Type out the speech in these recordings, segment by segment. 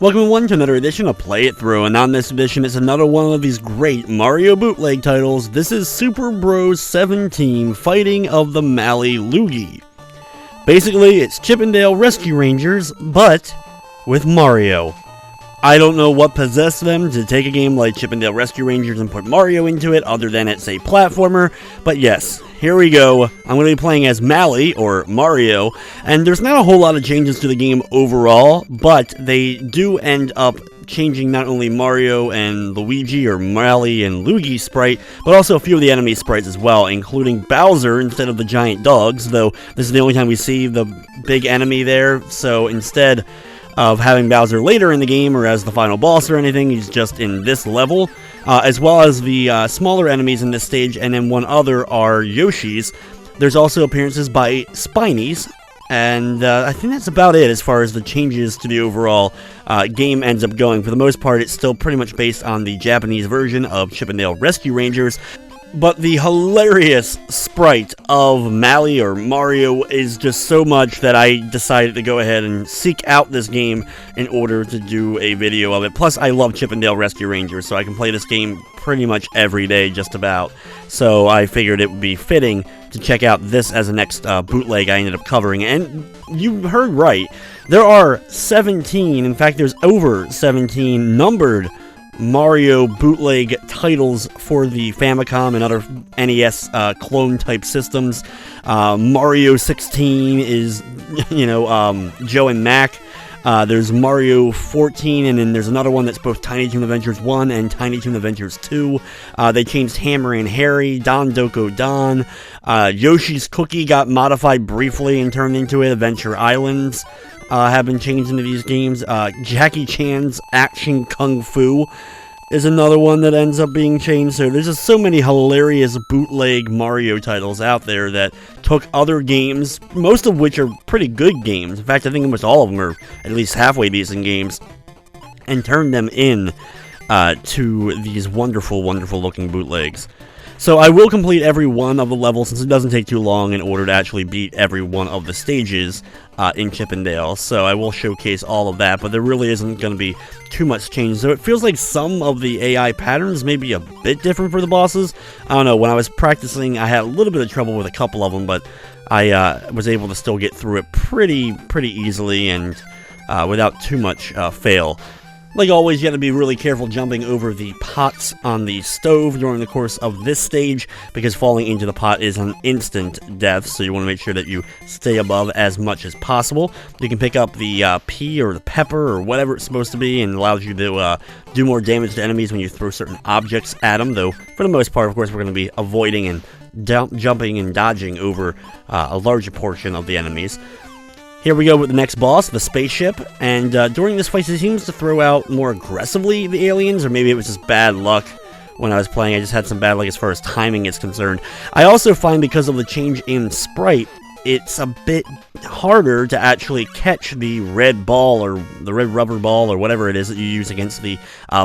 Welcome everyone to another edition of Play It Through, and on this edition it's another one of these great Mario Bootleg titles. This is Super Bros 17 Fighting of the Mali Lugi. Basically, it's Chip 'n Dale Rescue Rangers, but with Mario. I don't know what possessed them to take a game like Chip 'n Dale Rescue Rangers and put Mario into it, other than it's a platformer, but yes, here we go. I'm going to be playing as Mali, or Mario, and there's not a whole lot of changes to the game overall, but they do end up changing not only Mario and Luigi, or Mali and Luigi sprite, but also a few of the enemy sprites as well, including Bowser instead of the giant dogs, though this is the only time we see the big enemy there, so instead of having Bowser later in the game or as the final boss or anything, he's just in this level, as well as the smaller enemies in this stage, and then one other are Yoshis. There's also appearances by Spinies, and I think that's about it as far as the changes to the overall game ends up going. For the most part, it's still pretty much based on the Japanese version of Chip 'n Dale Rescue Rangers, but the hilarious sprite of Mali or Mario is just so much that I decided to go ahead and seek out this game in order to do a video of it. Plus, I love Chip 'n Dale Rescue Rangers, so I can play this game pretty much every day, just about. So I figured it would be fitting to check out this as the next bootleg I ended up covering. And you heard right, there are 17, in fact there's over 17 numbered Mario bootleg titles for the Famicom and other NES clone-type systems. Mario 16 is, Joe and Mac. There's Mario 14, and then there's another one that's both Tiny Toon Adventures 1 and Tiny Toon Adventures 2. They changed Hammer and Harry, Don Doko Don. Yoshi's Cookie got modified briefly and turned into Adventure Islands. Have been changed into these games. Jackie Chan's Action Kung Fu is another one that ends up being changed. So there's just so many hilarious bootleg Mario titles out there that took other games, most of which are pretty good games. In fact, I think almost all of them are at least halfway decent games, and turned them in to these wonderful, wonderful looking bootlegs. So I will complete every one of the levels, since it doesn't take too long in order to actually beat every one of the stages in Chip 'n Dale. So I will showcase all of that, but there really isn't going to be too much change. So it feels like some of the AI patterns may be a bit different for the bosses. I don't know, when I was practicing I had a little bit of trouble with a couple of them, but I was able to still get through it pretty easily and without too much fail. Like always, you have to be really careful jumping over the pots on the stove during the course of this stage, because falling into the pot is an instant death, so you want to make sure that you stay above as much as possible. You can pick up the pea or the pepper or whatever it's supposed to be, and it allows you to do more damage to enemies when you throw certain objects at them, though for the most part, of course, we're going to be avoiding and jumping and dodging over a larger portion of the enemies. Here we go with the next boss, the spaceship, and during this fight, he seems to throw out more aggressively the aliens, or maybe it was just bad luck when I was playing. I just had some bad luck as far as timing is concerned. I also find, because of the change in sprite, it's a bit harder to actually catch the red ball, or the red rubber ball, or whatever it is that you use against the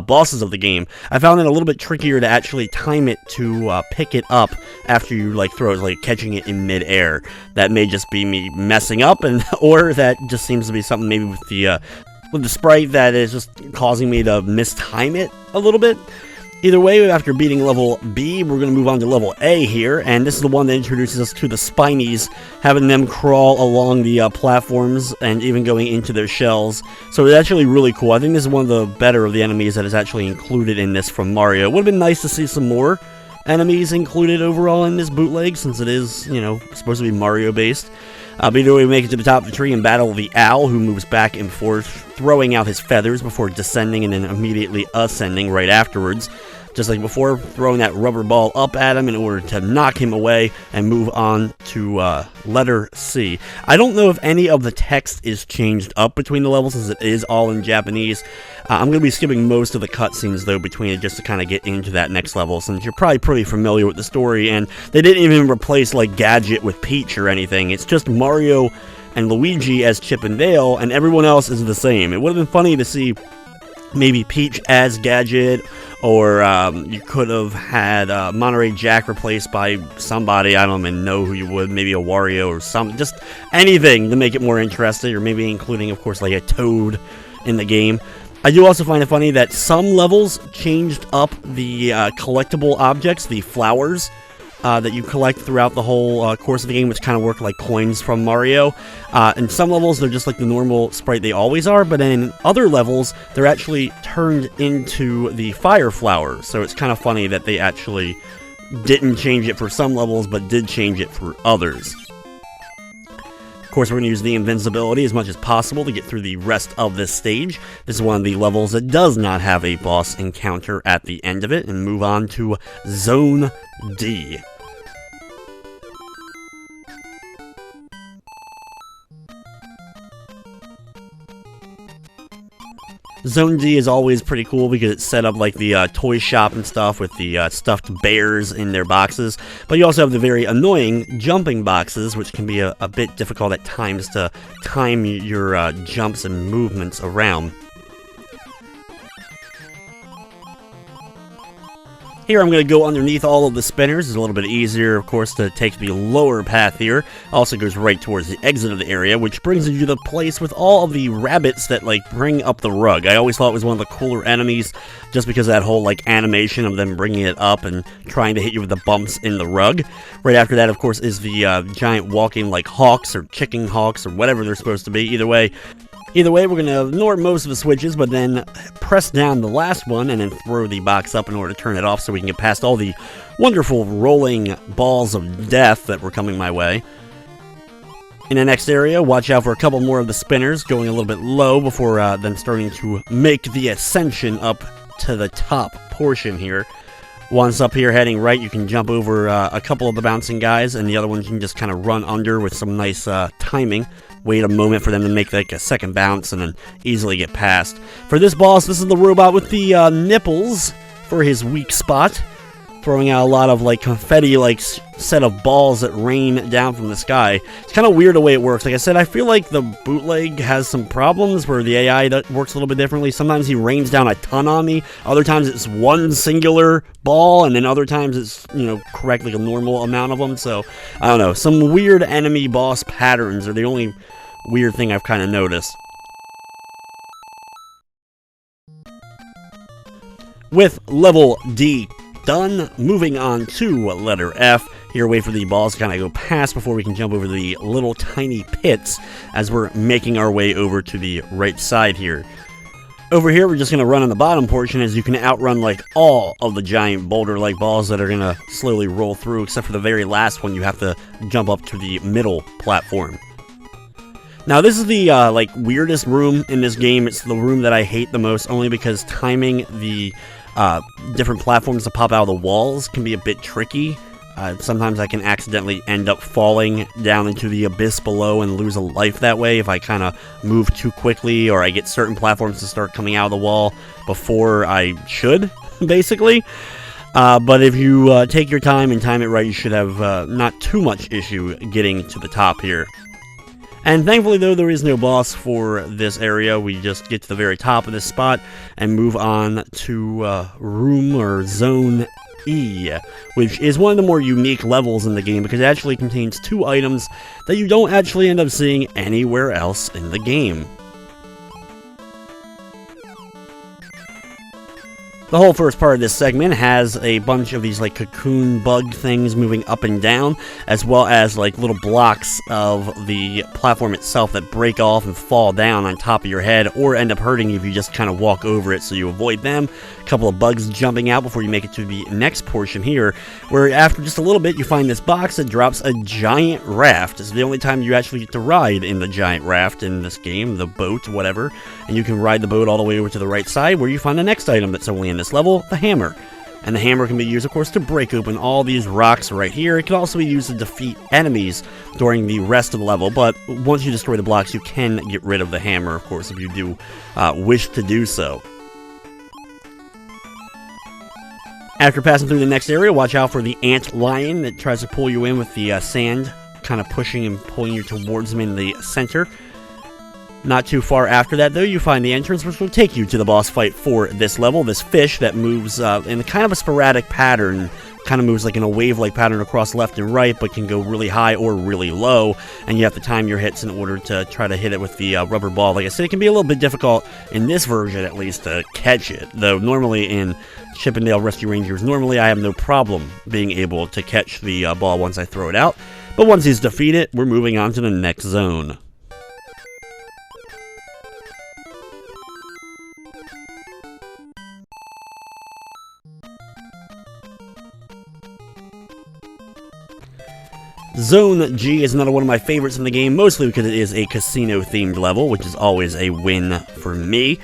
bosses of the game. I found it a little bit trickier to actually time it to pick it up after you throw it, like catching it in mid-air. That may just be me messing up, or that just seems to be something maybe with the sprite that is just causing me to mistime it a little bit. Either way, after beating level B, we're going to move on to level A here, and this is the one that introduces us to the Spinies, having them crawl along the platforms and even going into their shells. So it's actually really cool. I think this is one of the better of the enemies that is actually included in this from Mario. It would have been nice to see some more enemies included overall in this bootleg, since it is, supposed to be Mario-based. But either way, we make it to the top of the tree and battle the owl, who moves back and forth, throwing out his feathers before descending and then immediately ascending right afterwards. Just like before, throwing that rubber ball up at him in order to knock him away and move on to letter C. I don't know if any of the text is changed up between the levels, since it is all in Japanese. I'm going to be skipping most of the cutscenes, though, between it, just to kind of get into that next level, since you're probably pretty familiar with the story, and they didn't even replace, Gadget with Peach or anything. It's just Mario and Luigi as Chip 'n Dale, and everyone else is the same. It would have been funny to see maybe Peach as Gadget, or you could have had Monterey Jack replaced by somebody. I don't even know who you would. Maybe a Wario or something. Just anything to make it more interesting, or maybe including, of course, like a Toad in the game. I do also find it funny that some levels changed up the collectible objects, the flowers, that you collect throughout the whole course of the game, which kind of work like coins from Mario. In some levels, they're just like the normal sprite they always are, but in other levels, they're actually turned into the fire flowers. So it's kind of funny that they actually didn't change it for some levels, but did change it for others. Of course, we're going to use the invincibility as much as possible to get through the rest of this stage. This is one of the levels that does not have a boss encounter at the end of it, and move on to Zone D. Zone D is always pretty cool because it's set up like the toy shop and stuff with the stuffed bears in their boxes. But you also have the very annoying jumping boxes, which can be a bit difficult at times to time your jumps and movements around. Here I'm going to go underneath all of the spinners. It's a little bit easier, of course, to take the lower path here. Also goes right towards the exit of the area, which brings you to the place with all of the rabbits that, like, bring up the rug. I always thought it was one of the cooler enemies, just because of that whole, like, animation of them bringing it up and trying to hit you with the bumps in the rug. Right after that, of course, is the giant walking, like, hawks or chicken hawks or whatever they're supposed to be. Either way, we're going to ignore most of the switches, but then press down the last one and then throw the box up in order to turn it off so we can get past all the wonderful rolling balls of death that were coming my way. In the next area, watch out for a couple more of the spinners going a little bit low before then starting to make the ascension up to the top portion here. Once up here heading right, you can jump over a couple of the bouncing guys, and the other ones you can just kind of run under with some nice timing. Wait a moment for them to make like a second bounce and then easily get past. For this boss, this is the robot with the nipples for his weak spot, throwing out a lot of like confetti like set of balls that rain down from the sky. It's kind of weird the way it works. Like I said, I feel like the bootleg has some problems where the AI works a little bit differently. Sometimes he rains down a ton on me. Other times it's one singular ball, and then other times it's, you know, correct like a normal amount of them. So I don't know. Some weird enemy boss patterns are the only weird thing I've kind of noticed. With level D done, moving on to letter F. Here, wait for the balls to kind of go past before we can jump over the little tiny pits as we're making our way over to the right side here. Over here, we're just going to run on the bottom portion, as you can outrun like all of the giant boulder-like balls that are going to slowly roll through, except for the very last one. You have to jump up to the middle platform. Now, this is the like weirdest room in this game. It's the room that I hate the most, only because timing the different platforms to pop out of the walls can be a bit tricky. Sometimes I can accidentally end up falling down into the abyss below and lose a life that way if I kind of move too quickly, or I get certain platforms to start coming out of the wall before I should, basically. But if you take your time and time it right, you should have not too much issue getting to the top here. And thankfully, though, there is no boss for this area. We just get to the very top of this spot and move on to room or zone E, which is one of the more unique levels in the game because it actually contains 2 items that you don't actually end up seeing anywhere else in the game. The whole first part of this segment has a bunch of these like cocoon bug things moving up and down, as well as like little blocks of the platform itself that break off and fall down on top of your head or end up hurting you if you just kind of walk over it, so you avoid them. A couple of bugs jumping out before you make it to the next portion here, where after just a little bit you find this box that drops a giant raft. It's the only time you actually get to ride in the giant raft in this game, the boat, whatever, and you can ride the boat all the way over to the right side where you find the next item that's only in this level, the hammer. And the hammer can be used, of course, to break open all these rocks right here. It can also be used to defeat enemies during the rest of the level, but once you destroy the blocks, you can get rid of the hammer, of course, if you do wish to do so. After passing through the next area, watch out for the ant lion that tries to pull you in with the sand, kind of pushing and pulling you towards him in the center. Not too far after that, though, you find the entrance, which will take you to the boss fight for this level. This fish that moves in kind of a sporadic pattern kind of moves like in a wave-like pattern across left and right, but can go really high or really low, and you have to time your hits in order to try to hit it with the rubber ball. Like I said, it can be a little bit difficult in this version, at least, to catch it, though normally in Chip 'n Dale Rescue Rangers, normally I have no problem being able to catch the ball once I throw it out, but once he's defeated, we're moving on to the next zone. Zone G is another one of my favorites in the game, mostly because it is a casino-themed level, which is always a win for me.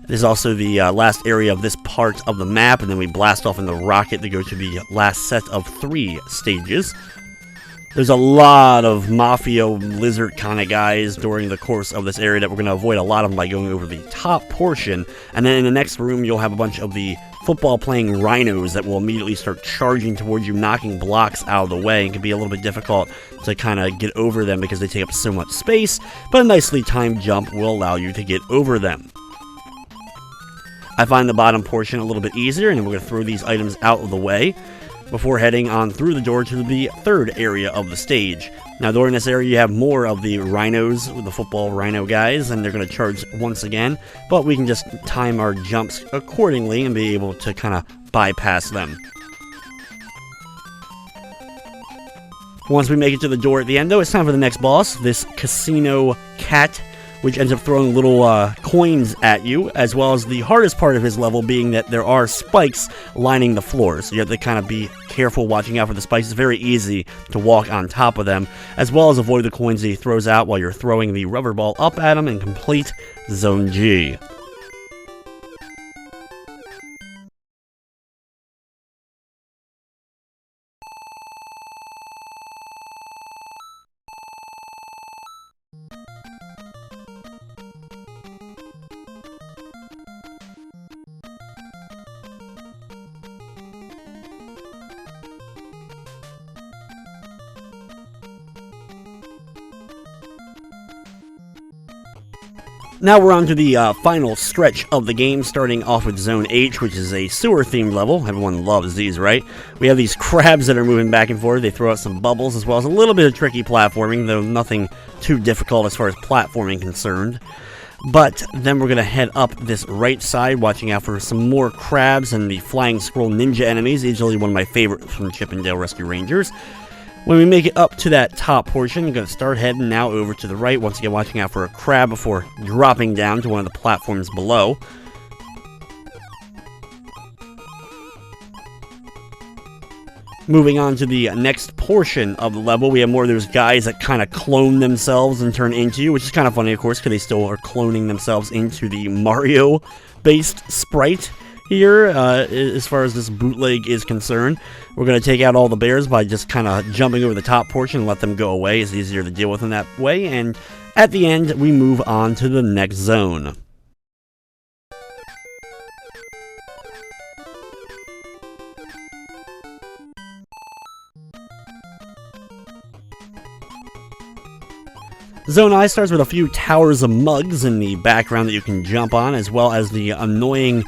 This is also the last area of this part of the map, and then we blast off in the rocket to go to the last set of 3 stages. There's a lot of mafia lizard kind of guys during the course of this area that we're going to avoid a lot of them by going over the top portion, and then in the next room you'll have a bunch of the football-playing rhinos that will immediately start charging towards you, knocking blocks out of the way. It can be a little bit difficult to kind of get over them because they take up so much space, but a nicely timed jump will allow you to get over them. I find the bottom portion a little bit easier, and then we're going to throw these items out of the way before heading on through the door to the 3rd area of the stage. Now during this area you have more of the rhinos, the football rhino guys, and they're going to charge once again, but we can just time our jumps accordingly and be able to kind of bypass them. Once we make it to the door at the end though, it's time for the next boss, this casino cat, which ends up throwing little coins at you, as well as the hardest part of his level being that there are spikes lining the floor, so you have to kind of be careful watching out for the spikes. It's very easy to walk on top of them, as well as avoid the coins that he throws out while you're throwing the rubber ball up at him and complete Zone G. Now we're on to the final stretch of the game, starting off with Zone H, which is a sewer-themed level. Everyone loves these, right? We have these crabs that are moving back and forth. They throw out some bubbles, as well as a little bit of tricky platforming, though nothing too difficult as far as platforming concerned. But then we're going to head up this right side, watching out for some more crabs and the flying squirrel ninja enemies, usually one of my favorites from Chip 'n Dale Rescue Rangers. When we make it up to that top portion, you're going to start heading now over to the right, once again watching out for a crab before dropping down to one of the platforms below. Moving on to the next portion of the level, we have more of those guys that kind of clone themselves and turn into you, which is kind of funny, of course, because they still are cloning themselves into the Mario-based sprite here, as far as this bootleg is concerned. We're going to take out all the bears by just kind of jumping over the top portion and let them go away. It's easier to deal with in that way, and at the end, we move on to the next zone. Zone I starts with a few towers of mugs in the background that you can jump on, as well as the annoying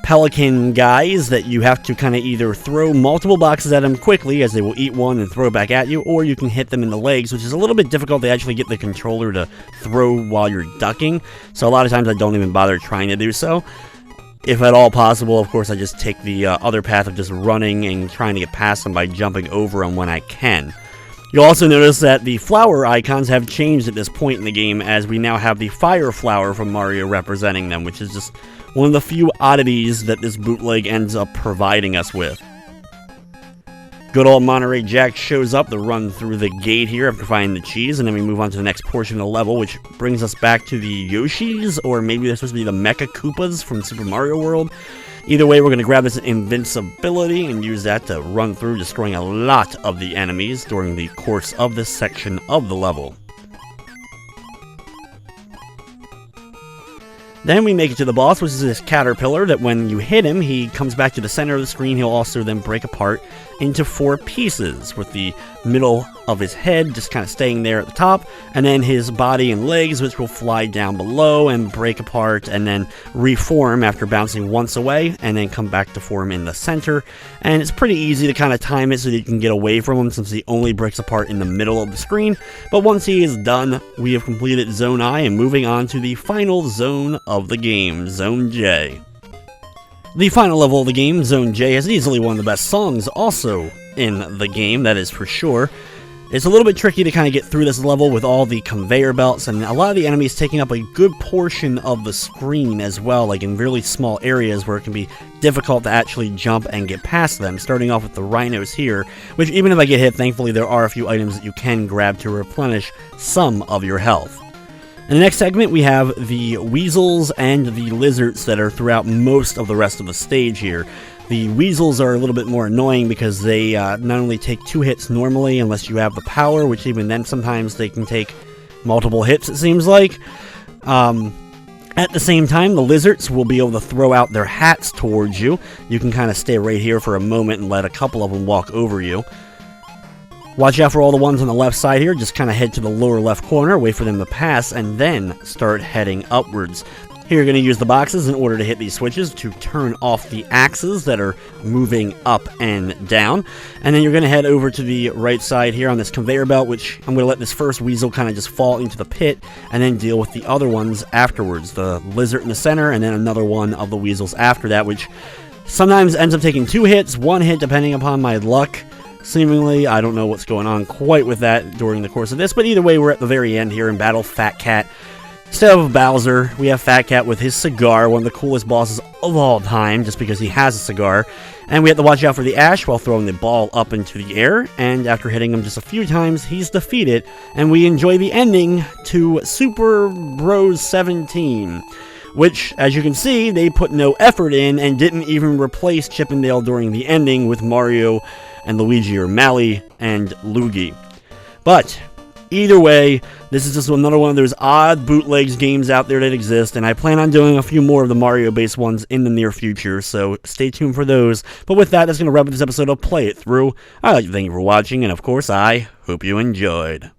pelican guys that you have to kind of either throw multiple boxes at them quickly, as they will eat one and throw it back at you, or you can hit them in the legs, which is a little bit difficult to actually get the controller to throw while you're ducking, so a lot of times I don't even bother trying to do so. If at all possible, of course, I just take the other path of just running and trying to get past them by jumping over them when I can. You'll also notice that the flower icons have changed at this point in the game, as we now have the fire flower from Mario representing them, which is just one of the few oddities that this bootleg ends up providing us with. Good old Monterey Jack shows up to run through the gate here after finding the cheese, and then we move on to the next portion of the level, which brings us back to the Yoshis, or maybe they're supposed to be the Mecha Koopas from Super Mario World. Either way, we're going to grab this invincibility and use that to run through, destroying a lot of the enemies during the course of this section of the level. Then we make it to the boss, which is this caterpillar that when you hit him, he comes back to the center of the screen. He'll also then break apart into 4 pieces, with the middle of his head, just kind of staying there at the top, and then his body and legs, which will fly down below and break apart and then reform after bouncing once away, and then come back to form in the center. And it's pretty easy to kind of time it so that you can get away from him, since he only breaks apart in the middle of the screen. But once he is done, we have completed Zone I and moving on to the final zone of the game, Zone J. The final level of the game, Zone J, is easily one of the best songs also in the game, that is for sure. It's a little bit tricky to kind of get through this level with all the conveyor belts and a lot of the enemies taking up a good portion of the screen as well, like in really small areas where it can be difficult to actually jump and get past them, starting off with the rhinos here, which even if I get hit, thankfully there are a few items that you can grab to replenish some of your health. In the next segment, we have the weasels and the lizards that are throughout most of the rest of the stage here. The weasels are a little bit more annoying because they not only take 2 hits normally unless you have the power, which even then sometimes they can take multiple hits, it seems like. At the same time, the lizards will be able to throw out their hats towards you. You can kind of stay right here for a moment and let a couple of them walk over you. Watch out for all the ones on the left side here. Just kind of head to the lower left corner, wait for them to pass, and then start heading upwards. Here you're going to use the boxes in order to hit these switches to turn off the axes that are moving up and down. And then you're going to head over to the right side here on this conveyor belt, which I'm going to let this first weasel kind of just fall into the pit and then deal with the other ones afterwards. The lizard in the center and then another one of the weasels after that, which sometimes ends up taking 2 hits, 1 hit depending upon my luck. Seemingly, I don't know what's going on quite with that during the course of this, but either way, we're at the very end here in Battle Fat Cat. Instead of Bowser, we have Fat Cat with his cigar, one of the coolest bosses of all time, just because he has a cigar. And we have to watch out for the Ash while throwing the ball up into the air, and after hitting him just a few times, he's defeated, and we enjoy the ending to Super Bros 17. Which, as you can see, they put no effort in and didn't even replace Chip and Dale during the ending with Mario and Luigi, or Mali and Lugi. But either way, this is just another one of those odd bootlegs games out there that exist, and I plan on doing a few more of the Mario-based ones in the near future, so stay tuned for those. But with that, that's going to wrap up this episode of Play It Through. I'd like to thank you for watching, and of course, I hope you enjoyed.